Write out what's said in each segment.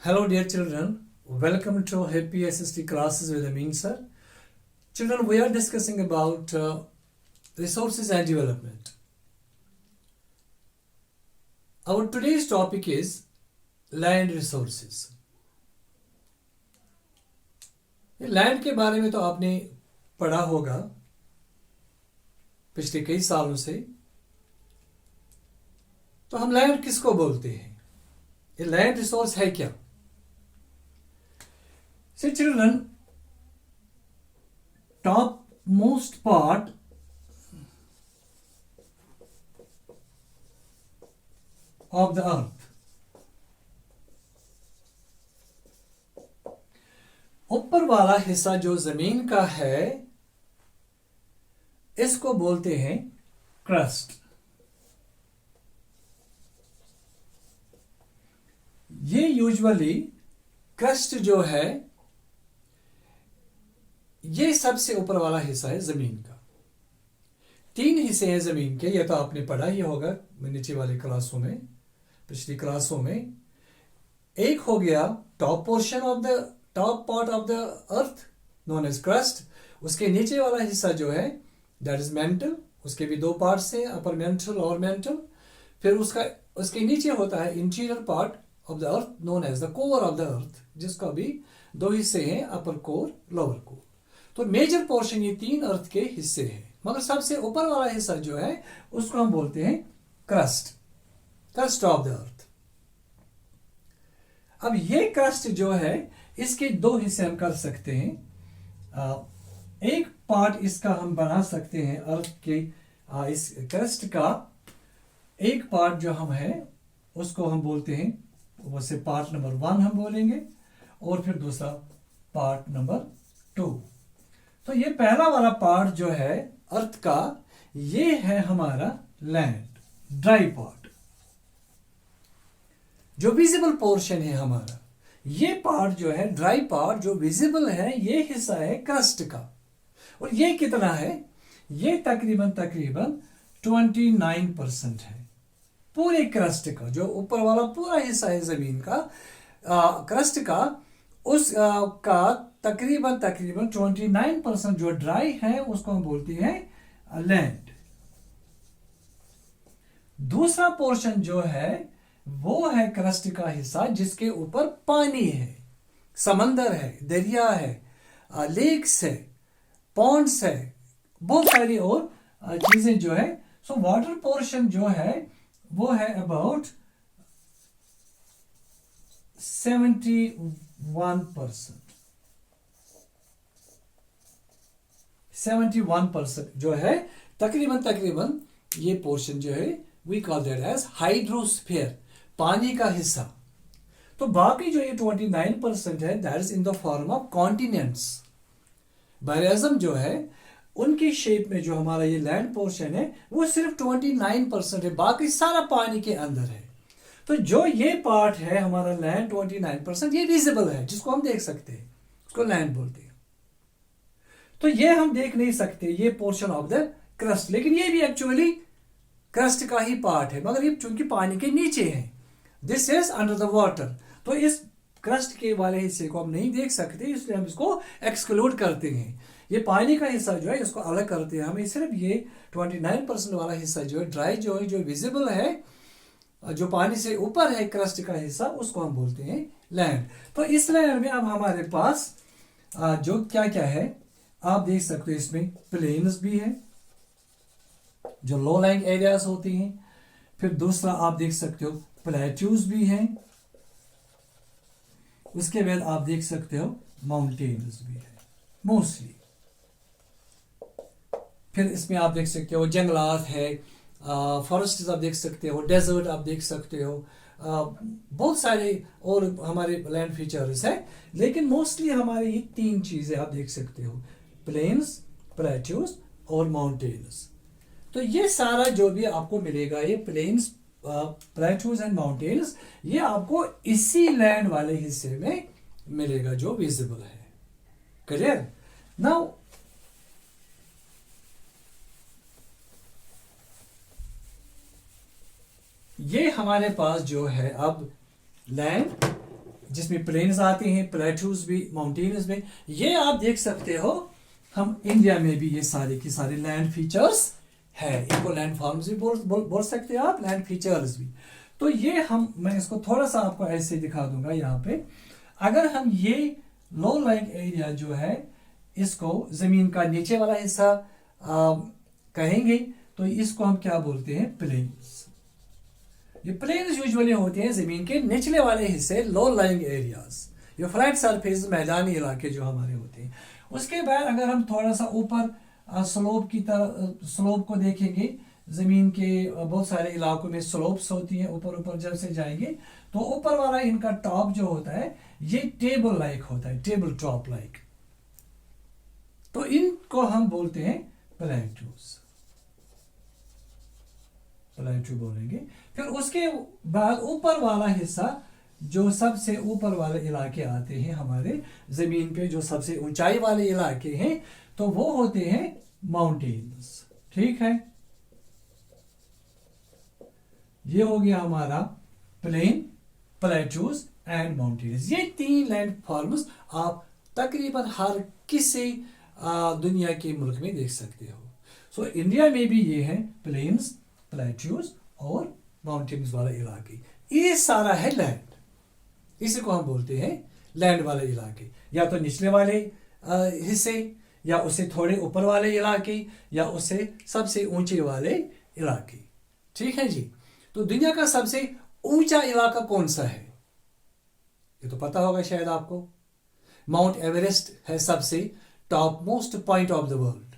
Hello dear children, welcome to Happy SST classes with Amin sir. Children, we are discussing about resources and development. Our today's topic is land resources. Land के बारे में तो आपने पढ़ा होगा पिछले कई सालों से. तो हम लैंड किसको बोलते हैं? ये लैंड रिसोर्स है क्या? So children, topmost part of the earth, ऊपर वाला हिस्सा जो जमीन का है इसको बोलते हैं क्रस्ट. ये यूजुअली क्रस्ट जो है ये सबसे ऊपर वाला हिस्सा है जमीन का. तीन हिस्से हैं जमीन के, ये तो आपने पढ़ा ही होगा नीचे वाली क्लासों में, पिछली क्लासों में. एक हो गया top portion of the top part of the earth known as crust. उसके नीचे वाला हिस्सा जो है दैट इज मेंटल. उसके भी दो पार्ट्स हैं, अपर मेंटल और मेंटल. फिर उसके नीचे होता है interior part of the earth known as the core of the earth, जिसका भी दो हिस्से हैं, अपर कोर लोअर कोर. तो मेजर पोर्शन ये तीन अर्थ के हिस्से हैं, मगर सबसे ऊपर वाला हिस्सा जो है उसको हम बोलते हैं क्रस्ट, क्रस्ट ऑफ द अर्थ. अब ये क्रस्ट जो है इसके दो हिस्से हम कर सकते हैं. एक पार्ट इसका हम बना सकते हैं अर्थ के इस क्रस्ट का एक पार्ट जो हम है उसको हम बोलते हैं, वैसे पार्ट नंबर 1 हम बोलेंगे, और फिर दूसरा पार्ट नंबर 2. तो ये पहला वाला पार्ट जो है अर्थ का ये है हमारा लैंड, ड्राई पार्ट. जो विजिबल पोर्शन है हमारा, ये पार्ट जो है ड्राई पार्ट जो विजिबल है ये हिस्सा है क्रस्ट का. और ये कितना है? ये तकरीबन 29% है पूरे क्रस्ट का. जो ऊपर वाला पूरा हिस्सा है जमीन का क्रस्ट का, उस का तकरीबन 29% जो ड्राई है उसको हम बोलते हैं लैंड. दूसरा पोर्शन जो है वो है क्रस्ट का हिस्सा जिसके ऊपर पानी है, समंदर है, दरिया है, लेक्स है, पॉन्ड्स है, बहुत सारी और चीजें जो है. सो वाटर पोर्शन जो है वो है अबाउट 71% जो है तकरीबन ये पोर्शन जो है we call that as hydrosphere, पानी का हिस्सा. तो बाकी जो ये 29% है that is in the form of continents. बहर-ए-आज़म जो है उनकी शेप में जो हमारा ये लैंड पोर्शन है वो सिर्फ 29% है, बाकी सारा पानी के अंदर है. तो जो ये पार्ट है हमारा लैंड 29% ये विजिबल है, जिसको हम देख सकते हैं, उसको लैंड बोलते हैं. तो ये हम देख नहीं सकते ये पोर्शन ऑफ द क्रस्ट, लेकिन ये भी एक्चुअली क्रस्ट का ही पार्ट है, मगर ये चूंकि पानी के नीचे है, this is under the water. तो इस क्रस्ट के वाले हिस्से को हम नहीं देख सकते, इसलिए हम इसको एक्सक्लूड करते हैं. ये पानी का हिस्सा जो है इसको अलग करते हैं. हमें सिर्फ ये 29% वाला हिस्सा जो है ड्राई जो है, जो विजिबल है, जो पानी से ऊपर है क्रस्ट का हिस्सा, उसको हम बोलते हैं लैंड. तो इस लैंड में अब हमारे पास जो क्या क्या है आप देख सकते हो, इसमें प्लेन्स भी है जो लो लाइंग एरियाज होती हैं. फिर दूसरा आप देख सकते हो प्लेट्यूज भी हैं. उसके बाद आप देख सकते हो माउंटेन्स भी है मोस्टली. फिर इसमें आप देख सकते हो जंगलात है, फॉरेस्ट आप देख सकते हो, डेजर्ट आप देख सकते हो, बहुत सारे और हमारे लैंड फीचर्स है. लेकिन मोस्टली हमारे ये तीन चीजें आप देख सकते हो, प्लेन्स, प्लेट्यूज और माउंटेन्स. तो ये सारा जो भी आपको मिलेगा, ये प्लेन्स, प्लेट्यूज एंड माउंटेन्स, ये आपको इसी लैंड वाले हिस्से में मिलेगा जो विजिबल है. क्लियर? नाउ ये हमारे पास जो है अब लैंड, जिसमें प्लेन्स आते हैं, प्लेटूज भी, माउंटेन्स भी। ये आप देख सकते हो हम इंडिया में भी ये सारे की सारे लैंड फीचर्स है। इनको लैंड फॉर्म्स भी बोल सकते हैं आप, लैंड फीचर्स भी। तो ये मैं इसको थोड़ा सा आपको ऐसे दिखा दूंगा यहाँ पे। अगर हम ये लो लाइंग एरिया जो है इसको जमीन का नीचे वाला हिस्सा कहेंगे तो इसको हम क्या बोलते हैं, प्लेन्स। ये प्लेन्स यूजुअली होते हैं जमीन के निचले वाले हिस्से, लो लाइंग एरियाज, ये फ्लैट सरफेस, मैदानी इलाके जो हमारे होते हैं। उसके बाद अगर हम थोड़ा सा ऊपर स्लोप की तरह, स्लोप को देखेंगे, जमीन के बहुत सारे इलाकों में स्लोप्स होती हैं, ऊपर ऊपर जब से जाएंगे तो ऊपर वाला इनका टॉप जो होता है ये टेबल लाइक होता है, टेबल टॉप लाइक। तो इनको हम बोलते हैं प्लेटूज, प्लेटू बोलेंगे। फिर उसके बाद ऊपर वाला हिस्सा, जो सबसे ऊपर वाले इलाके आते हैं हमारे जमीन पे, जो सबसे ऊंचाई वाले इलाके हैं, तो वो होते हैं माउंटेन्स। ठीक है, ये हो गया हमारा प्लेन, प्लेटूज एंड माउंटेन्स। ये तीन लैंड फॉर्म्स आप तकरीबन हर किसी दुनिया के मुल्क में देख सकते हो। सो इंडिया में भी ये है प्लेन्स, प्लेटूज और माउंटेन्स वाला इलाके। ये सारा है लैंड, इसी को हम बोलते हैं लैंड वाले इलाके, या तो निचले वाले हिस्से, या उससे थोड़े ऊपर वाले इलाके, या उससे सबसे ऊंचे वाले इलाके। ठीक है जी। तो दुनिया का सबसे ऊंचा इलाका कौन सा है, ये तो पता होगा शायद आपको। माउंट एवरेस्ट है सबसे top most point of the world.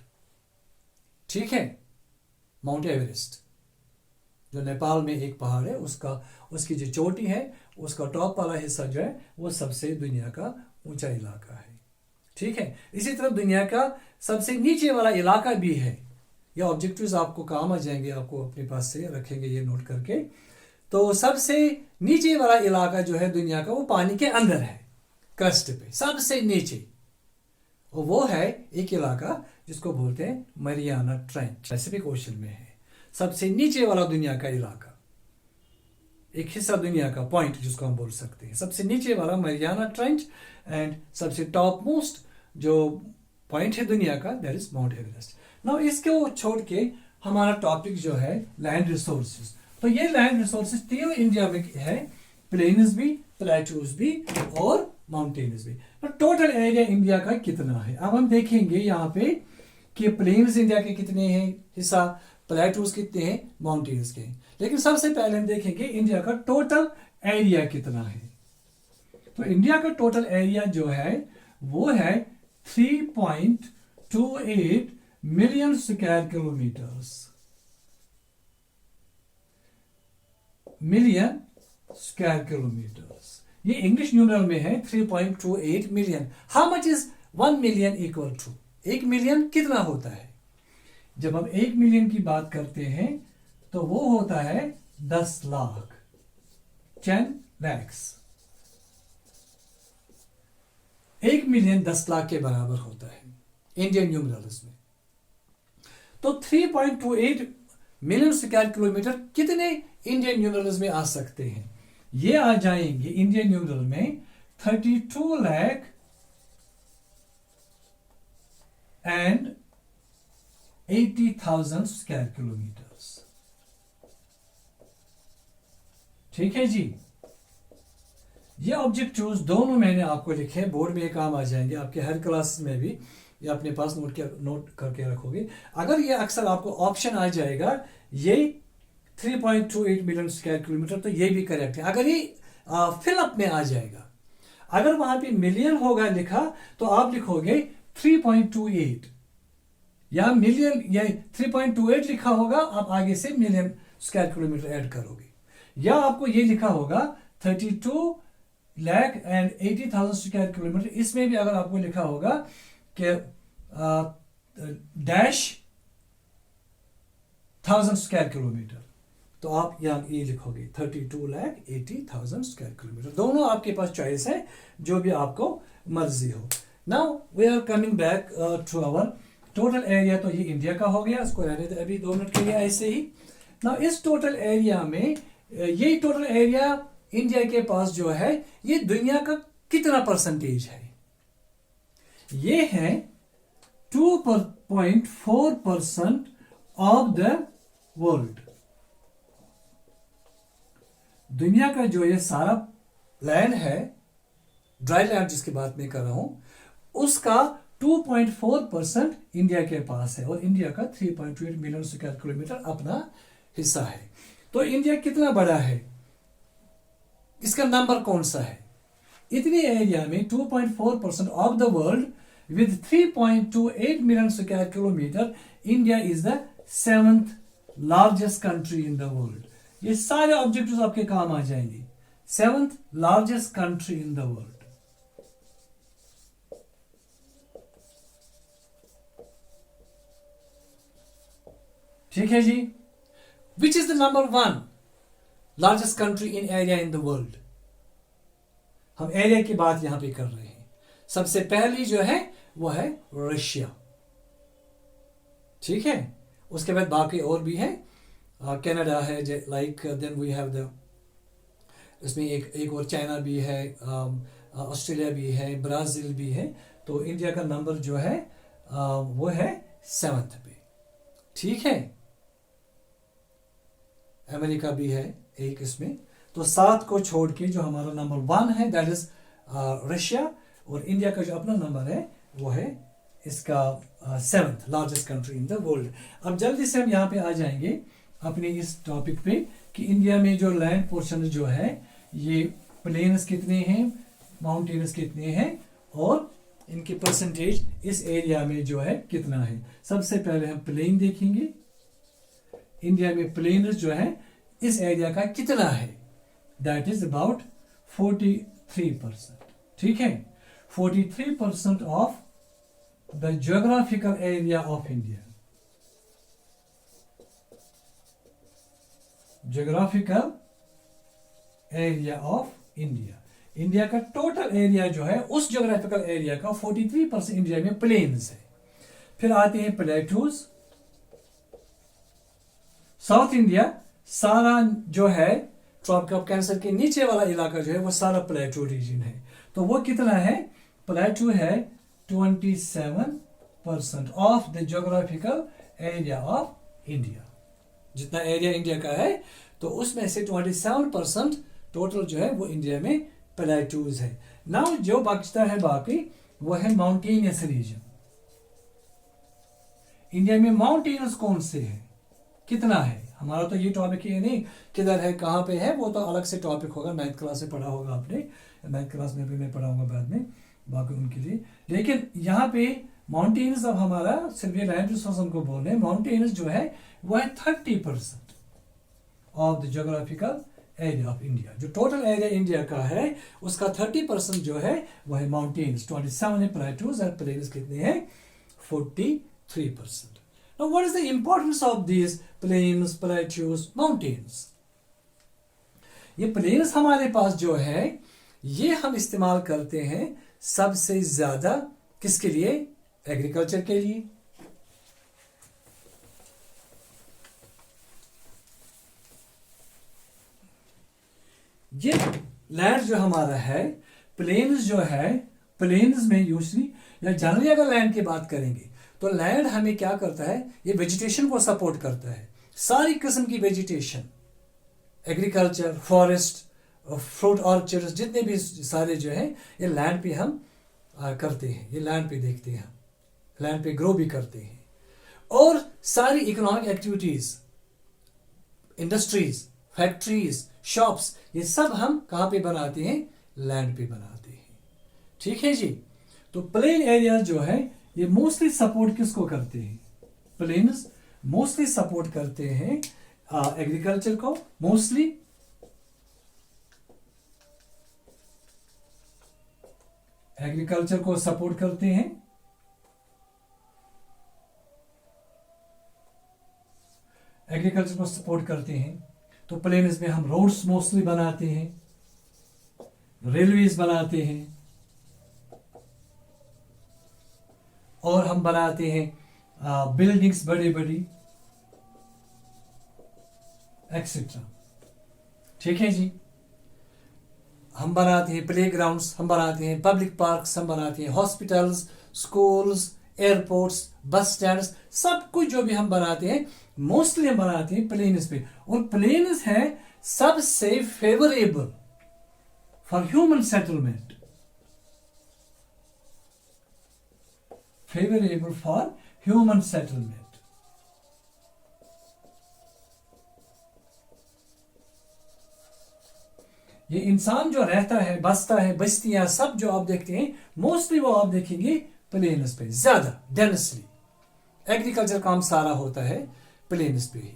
ठीक है, माउंट एवरेस्ट जो नेपाल में एक पहाड़ है, उसकी जो चोटी है, उसका टॉप वाला हिस्सा जो है वो सबसे दुनिया का ऊंचा इलाका है। ठीक है, इसी तरह दुनिया का सबसे नीचे वाला इलाका भी है। ये ऑब्जेक्टिव्स आपको काम आ जाएंगे, आपको अपने पास से रखेंगे ये नोट करके। तो सबसे नीचे वाला इलाका जो है दुनिया का, वो पानी के अंदर है, क्रस्ट पे सबसे नीचे। और वो है एक इलाका जिसको बोलते हैं मरियाना ट्रेंच, पैसिफिक ओशन में है सबसे नीचे वाला दुनिया का इलाका। एक हिस्सा दुनिया का, पॉइंट जिसको हम बोल सकते हैं, सबसे नीचे वाला मरियाना ट्रेंच। एंड सबसे टॉप मोस्ट जो पॉइंट है दुनिया का, that is mount Everest. Now इसको छोड़ के हमारा टॉपिक जो है लैंड रिसोर्सेज। तो ये लैंड रिसोर्सेज तीनों इंडिया में है, प्लेन्स भी, प्लेटूज भी और माउंटेन्स भी। तो टोटल एरिया इंडिया का कितना है, अब हम देखेंगे यहाँ पे कि प्लेन्स इंडिया के कितने हैं हिस्सा, प्लेटूज कितने हैं, माउंटेन्स के। लेकिन सबसे पहले हम देखेंगे इंडिया का टोटल एरिया कितना है। तो इंडिया का टोटल एरिया जो है वो है 3.28 million square kilometres, million square kilometres. ये इंग्लिश न्यूमरल में है 3.28 million. How much is 1 million equal to, 1 million कितना होता है। जब हम 1 मिलियन की बात करते हैं तो वो होता है 10 लाख, 10 lakhs। 1 मिलियन 10 लाख के बराबर होता है इंडियन न्यूमरल्स में। तो 3.28 मिलियन स्क्वायर किलोमीटर कितने इंडियन न्यूमरल्स में आ सकते हैं, ये आ जाएंगे इंडियन न्यूमरल में 32,80,000 स्क्वायर किलोमीटर्स। ठीक है जी। ये ऑब्जेक्टिव्स दोनों मैंने आपको लिखे हैं, बोर्ड में काम आ जाएंगे आपके हर क्लास में भी, ये अपने पास नोट करके रखोगे। अगर ये अक्सर आपको ऑप्शन आ जाएगा ये 3.28 मिलियन स्क्वायर किलोमीटर, तो ये भी करेक्ट है। अगर ये फिलअप में आ जाएगा, अगर वहां पे मिलियन होगा लिखा तो आप लिखोगे 3.28, या मिलियन या 3.28 लिखा होगा, आप आगे से मिलियन स्क्वायर किलोमीटर ऐड करोगे। या आपको ये लिखा होगा 32,80,000 स्क्वायर किलोमीटर, इसमें भी अगर आपको लिखा होगा कि डैश 1000 स्क्वायर किलोमीटर, तो आप यहाँ ये लिखोगे 32,80,000 स्क्वायर किलोमीटर। दोनों आपके पास चॉइस है, जो भी आपको मर्जी हो। Now we are coming back to our total area. तो ये इंडिया का हो गया, इसको रहने दे अभी 2 मिनट के लिए ऐसे ही। नाउ इस टोटल एरिया में, ये टोटल एरिया इंडिया के पास जो है ये दुनिया का कितना परसेंटेज है? ये है 2.4% ऑफ द वर्ल्ड। दुनिया का जो ये सारा लैंड है, ड्राई लैंड जिसकी बात मैं कर रहा हूं, उसका 2.4% इंडिया के पास है और इंडिया का 3.8 मिलियन स्क्वायर किलोमीटर अपना हिस्सा है। तो इंडिया कितना बड़ा है, इसका नंबर कौन सा है? इतने एरिया में 2.4% of the world with 3.28 million square kilometre, India is the 7th largest country in the world. ये सारे ऑब्जेक्टिव्स आपके काम आ जाएंगे। 7th largest country in the world. ठीक है जी। Which is the number 1 largest country in area in the world? हम एरिया की बात यहां पे कर रहे हैं। सबसे पहली जो है वो है रशिया। ठीक है, उसके बाद बाकी और भी है, कनाडा है, like then we have the, इसमें एक और चाइना भी है, ऑस्ट्रेलिया भी है, ब्राजील भी है। तो इंडिया का नंबर जो है वो है 7th पे। ठीक है, अमेरिका भी है एक इसमें। तो 7 को छोड़ के जो हमारा नंबर 1 है दैट इज रशिया, और इंडिया का जो अपना नंबर है वो है इसका 7th largest country in the world. अब जल्दी से हम यहाँ पे आ जाएंगे अपने इस टॉपिक पे कि इंडिया में जो लैंड पोर्शन जो है ये प्लेन्स कितने हैं, माउंटेन्स कितने हैं, और इनकी परसेंटेज इस एरिया में जो है कितना है। सबसे पहले हम प्लेन देखेंगे। इंडिया में प्लेन्स जो है इस एरिया का कितना है, दैट इज अबाउट 43%। ठीक है, 43% of the geographical area of India. Geographical area of India, India का टोटल एरिया जो है उस ज्योग्राफिकल एरिया का 43% इंडिया में प्लेन्स है। फिर आते हैं प्लेटूज। साउथ इंडिया सारा जो है ट्रॉपिक ऑफ कैंसर के नीचे वाला इलाका जो है वो सारा प्लेटू रीजन है। तो वो कितना है? प्लेटू है 27% of the geographical area of India. जितना एरिया इंडिया का है तो उसमें से 27% टोटल जो है वो इंडिया में प्लेटूज है। नाउ जो बचता है बाकी वो है माउंटेनियस रीजन। इंडिया में माउंटेन्स कौन से हैं, कितना है? हमारा तो ये टॉपिक ही नहीं किधर है कहाँ पे है, वो तो अलग से टॉपिक होगा, 9th क्लास से पढ़ा होगा आपने, 9th क्लास में भी मैं पढ़ाऊंगा बाद में बाकी उनके लिए। लेकिन यहाँ पे माउंटेन्स, अब हमारा सिर्फ ये लैंड रिसोर्स हमको बोल रहे हैं, माउंटेन्स जो है वो है 30% of the geographical area of India. जो टोटल एरिया इंडिया का है उसका 30% जो है वो है माउंटेन्स, 27 है प्लेटूज, और प्लेन्स कितने हैं? 43%। Now what is the importance of these plains, plateaus, mountains? ये प्लेन्स हमारे पास जो है ये हम इस्तेमाल करते हैं सबसे ज्यादा किसके लिए? एग्रीकल्चर के लिए। ये लैंड जो हमारा है, प्लेन्स जो है, प्लेन्स में यूजली या जनरली अगर लैंड की बात करेंगे तो लैंड हमें क्या करता है? ये वेजिटेशन को सपोर्ट करता है, सारी किस्म की vegetation, agriculture, forest, fruit orchards, जितने भी सारे जो है ये लैंड पे हम करते हैं, ये लैंड पे देखते हैं, लैंड पे ग्रो भी करते हैं। और सारी economic activities, industries, factories, shops, ये सब हम कहाँ पे बनाते हैं? लैंड पे बनाते हैं। ठीक है जी। तो प्लेन एरिया जो है ये मोस्टली सपोर्ट किसको करते हैं? प्लेन्स मोस्टली सपोर्ट करते हैं एग्रीकल्चर को, मोस्टली एग्रीकल्चर को सपोर्ट करते हैं। एग्रीकल्चर को सपोर्ट करते हैं तो प्लेन्स में हम रोड्स मोस्टली बनाते हैं, रेलवेज बनाते हैं, और हम बनाते हैं बिल्डिंग्स बड़ी बड़ी एक्सेट्रा। ठीक है जी। हम बनाते हैं प्ले ग्राउंड्स, हम बनाते हैं पब्लिक पार्क्स, हम बनाते हैं हॉस्पिटल्स, स्कूल्स, एयरपोर्ट्स, बस स्टैंड्स, सब कुछ जो भी हम बनाते हैं मोस्टली हम बनाते हैं प्लेन्स पे। और प्लेन्स है सबसे favourable for human settlement, favourable for human settlement. ये इंसान जो रहता है, बसता है, बस्तियां सब जो आप देखते हैं मोस्टली वो आप देखेंगे प्लेन्स पे, ज्यादा डेंसली एग्रीकल्चर काम सारा होता है प्लेन्स पे ही।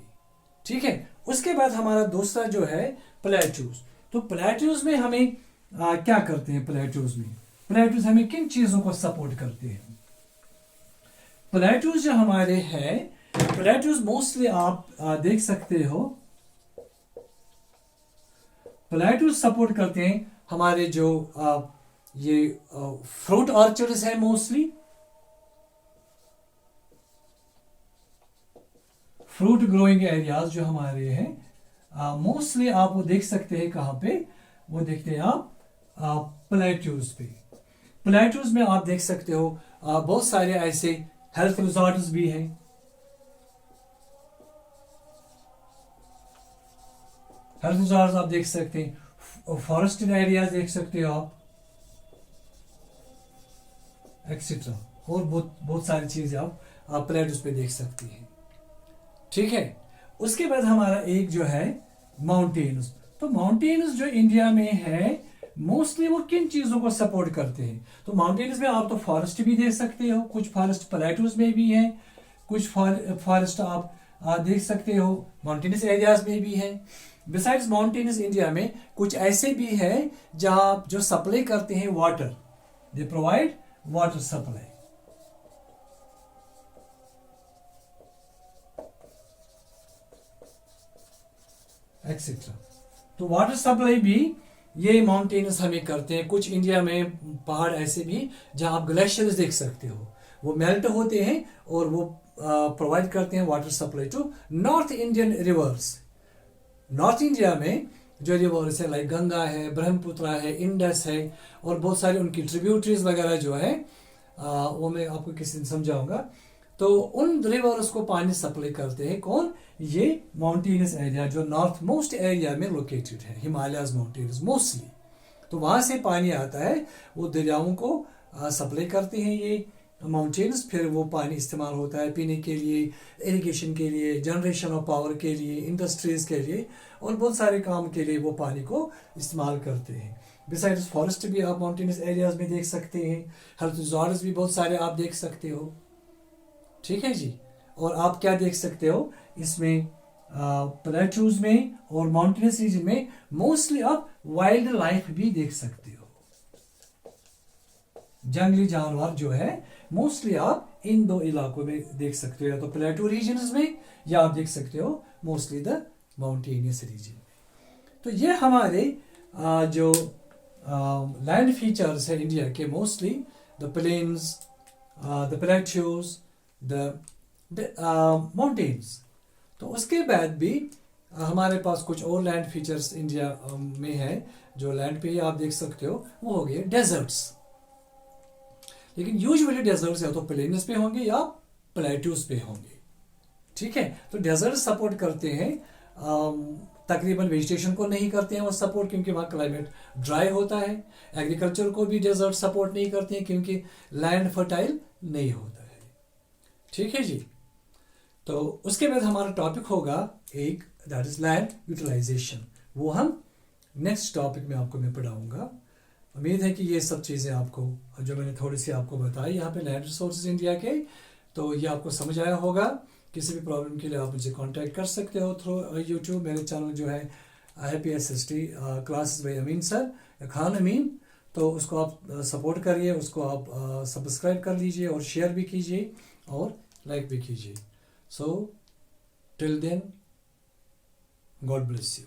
ठीक है, उसके बाद हमारा दूसरा जो है प्लेट्यूज। तो प्लेट्यूज में हमें क्या करते हैं? प्लेट्यूज में प्लेट्यूज हमें किन चीजों को सपोर्ट करते हैं? प्लेट्यूज जो हमारे हैं, प्लेट्यूज मोस्टली आप देख सकते हो, प्लेट्यूज सपोर्ट करते हैं हमारे जो ये फ्रूट ऑर्चर्ड्स है, मोस्टली फ्रूट ग्रोइंग एरियाज जो हमारे हैं, मोस्टली आप वो देख सकते हैं कहां पे? वो देखते हैं आप प्लेट्यूज पे। प्लेट्यूज में आप देख सकते हो बहुत सारे ऐसे हेल्थ रिजॉर्ट्स भी हैं, हेल्थ रिजॉर्ट्स आप देख सकते हैं, फॉरेस्टेड एरियाज देख सकते हो आप, एक्सेट्रा, और बहुत सारी चीजें आप प्लेट्यूज पे देख सकते हैं। ठीक है, उसके बाद हमारा एक जो है माउंटेन्स। तो माउंटेन्स जो इंडिया में है मोस्टली वो किन चीजों को सपोर्ट करते हैं? तो माउंटेन्स में आप तो फॉरेस्ट भी देख सकते हो, कुछ फॉरेस्ट प्लेट्यूज में भी है, कुछ फॉरेस्ट आप देख सकते हो माउंटेनस एरियाज में भी है। बिसाइड्स माउंटेन्स इंडिया में कुछ ऐसे भी है जहां जो सप्लाई करते हैं water, they provide water supply. Etcetera. तो वाटर सप्लाई भी ये माउंटेन्स हमें करते हैं। कुछ इंडिया में पहाड़ ऐसे भी जहां आप ग्लेशियर्स देख सकते हो, वो मेल्ट होते हैं और वो प्रोवाइड करते हैं water supply to North Indian rivers. North India में जो रिवर्स है लाइक गंगा है, ब्रह्मपुत्र है, इंडस है, और बहुत सारी उनकी ट्रिब्यूटरीज वगैरह जो है वो मैं आपको किसी दिन समझाऊंगा। तो उन रिवर्स को पानी सप्लाई करते हैं कौन? ये माउंटेनस एरिया जो नॉर्थ मोस्ट एरिया में लोकेटेड है, हिमालयस माउंटेन्स मोस्टली। तो वहां से पानी आता है, वो दरियाओं को सप्लाई करते हैं ये माउंटेन्स, फिर वो पानी इस्तेमाल होता है पीने के लिए, इरिगेशन के लिए, जनरेशन ऑफ पावर के लिए, इंडस्ट्रीज के लिए, और बहुत सारे काम के लिए वो पानी को इस्तेमाल करते हैं। बिसाइड्स फॉरेस्ट भी आप माउंटेनस एरियाज में देख सकते हैं, हेल्थ रिजॉर्ट्स भी बहुत सारे आप देख सकते हो। ठीक है जी। और आप क्या देख सकते हो इसमें प्लेट्यूज में और माउंटेनस रीजन में मोस्टली आप वाइल्ड लाइफ भी देख सकते हो। जंगली जानवर जो है मोस्टली आप इन दो इलाकों में देख सकते हो, या तो प्लेटू रीजन्स में, या आप देख सकते हो मोस्टली द माउंटेनियस रीजन में। तो ये हमारे जो लैंड फीचर्स है इंडिया के, mostly the plains, the plateaus, the mountains. तो उसके बाद भी हमारे पास कुछ और लैंड फीचर्स इंडिया में है जो लैंड पे ही आप देख सकते हो, वो हो गए डेजर्ट्स। लेकिन यूजुअली डेजर्ट्स या तो प्लेन्स पे होंगे या प्लेट्यूज पे होंगे। ठीक है, तो डेजर्ट सपोर्ट करते हैं, तकरीबन वेजिटेशन को नहीं करते हैं वो सपोर्ट, क्योंकि वहाँ क्लाइमेट ड्राई होता है। एग्रीकल्चर को भी डेजर्ट सपोर्ट नहीं करते हैं क्योंकि लैंड फर्टाइल नहीं होता है। ठीक है जी। तो उसके बाद हमारा टॉपिक होगा एक, दैट इज लैंड यूटिलाइजेशन। वो हम नेक्स्ट टॉपिक में आपको मैं पढ़ाऊंगा। उम्मीद है कि ये सब चीज़ें आपको जो मैंने थोड़ी सी आपको बताई यहाँ पे लैंड रिसोर्सेज इंडिया के, तो ये आपको समझ आया होगा। किसी भी प्रॉब्लम के लिए आप मुझे कांटेक्ट कर सकते हो थ्रू यूट्यूब। मेरे चैनल जो है happy SST classes by Amin sir, Khan Amin, तो उसको आप सपोर्ट करिए, उसको आप सब्सक्राइब कर लीजिए और शेयर भी कीजिए और लाइक भी कीजिए। So till then, God bless you.